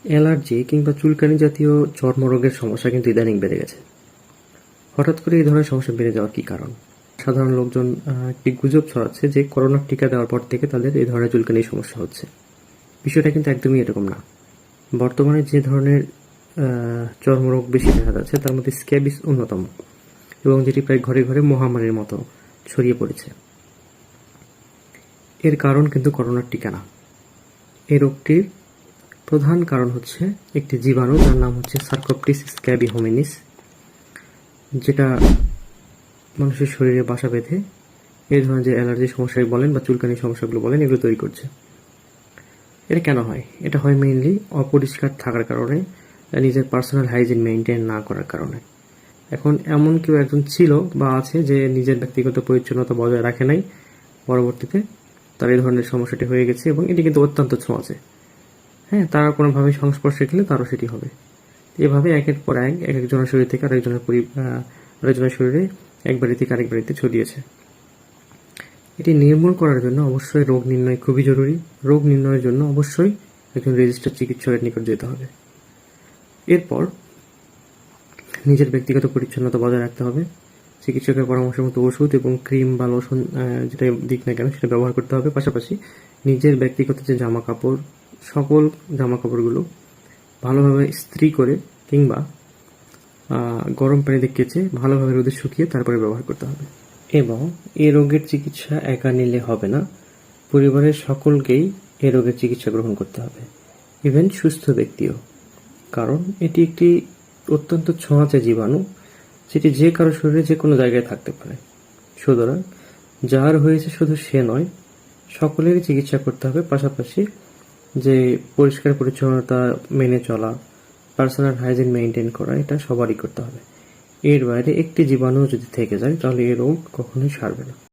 Allergy কিংবা চুলকানি জাতীয় চর্মরোগের সমস্যা কিন্তু ইদানিং বেড়ে গেছে। হঠাৎ করে এই ধরনের সমস্যা বেড়ে যাওয়ার কি কারণ? সাধারণ লোকজন একটি গুজব ছড়াচ্ছে যে করোনার টিকা দেওয়ার পর থেকে তাদের এই ধরনের চুলকানির সমস্যা হচ্ছে। বিষয়টা কিন্তু একদমই এরকম না। বর্তমানে যে ধরনের চর্মরোগ বেশি দেখা যাচ্ছে তার মধ্যে স্ক্যাবিস অন্যতম, এবং যেটি প্রায় ঘরে ঘরে মহামারীর মতো ছড়িয়ে পড়েছে। এর কারণ কিন্তু করোনার টিকা না। এই রোগটির প্রধান কারণ হচ্ছে একটি জীবাণু, যার নাম হচ্ছে সার্কোপ্টিস স্ক্যাবি হোমিনিস, যেটা মানুষের শরীরে বাসা বেঁধে এই ধরনের যে অ্যালার্জির সমস্যা বলেন বা চুলকানির সমস্যাগুলো বলেন, এগুলো তৈরি করছে। এটা কেন হয়? এটা হয় মেইনলি অপরিষ্কার থাকার কারণে, নিজের পার্সোনাল হাইজিন মেনটেন না করার কারণে। এখন এমন কেউ একজন ছিল বা আছে যে নিজের ব্যক্তিগত পরিচ্ছন্নতা বজায় রাখে নাই, পরবর্তীতে তার এই ধরনের সমস্যাটি হয়ে গেছে, এবং এটি কিন্তু অত্যন্ত ছোঁয়াচে। হ্যাঁ, তারা কোনোভাবে সংস্পর্শে গেলে তারও সেটি হবে। এভাবে একের পর এক একজনের শরীর থেকে আরেকজনের শরীরে এক বাড়ি থেকে আরেক বাড়িতে ছড়িয়েছে। এটি নির্মূল করার জন্য অবশ্যই রোগ নির্ণয় খুবই জরুরি। রোগ নির্ণয়ের জন্য অবশ্যই একজন রেজিস্টার্ড চিকিৎসকের নিকট যেতে হবে। এরপর নিজের ব্যক্তিগত পরিচ্ছন্নতা বজায় রাখতে হবে। চিকিৎসকের পরামর্শ মতো ওষুধ এবং ক্রিম বা লোশন যেটা দিক না কেন সেটা ব্যবহার করতে হবে। পাশাপাশি নিজের ব্যক্তিগত যে জামা কাপড়, সকল জামা কাপড়গুলো ভালোভাবে ইস্ত্রি করে কিংবা গরম পানিতে কেচে ভালোভাবে রোদে শুকিয়ে তারপরে ব্যবহার করতে হবে। এবং এই রোগের চিকিৎসা একা নিলে হবে না, পরিবারের সকলকেই এই রোগের চিকিৎসা গ্রহণ করতে হবে, ইভেন সুস্থ ব্যক্তিও। কারণ এটি একটি অত্যন্ত ছোঁয়াচে জীবাণু, যেটি যে কারো শরীরে যে কোনো জায়গায় থাকতে পারে। সুতরাং যার হয়েছে শুধু সে নয়, সকলেরই চিকিৎসা করতে হবে। পাশাপাশি যে পরিষ্কার পরিচ্ছন্নতা মেনে চলা, পার্সোনাল হাইজিন মেনটেন করা, এটা সবারই করতে হবে। এর বাইরে একটি জীবাণু যদি থেকে যায় তাহলে এই রোগ কখনোই সারবে না।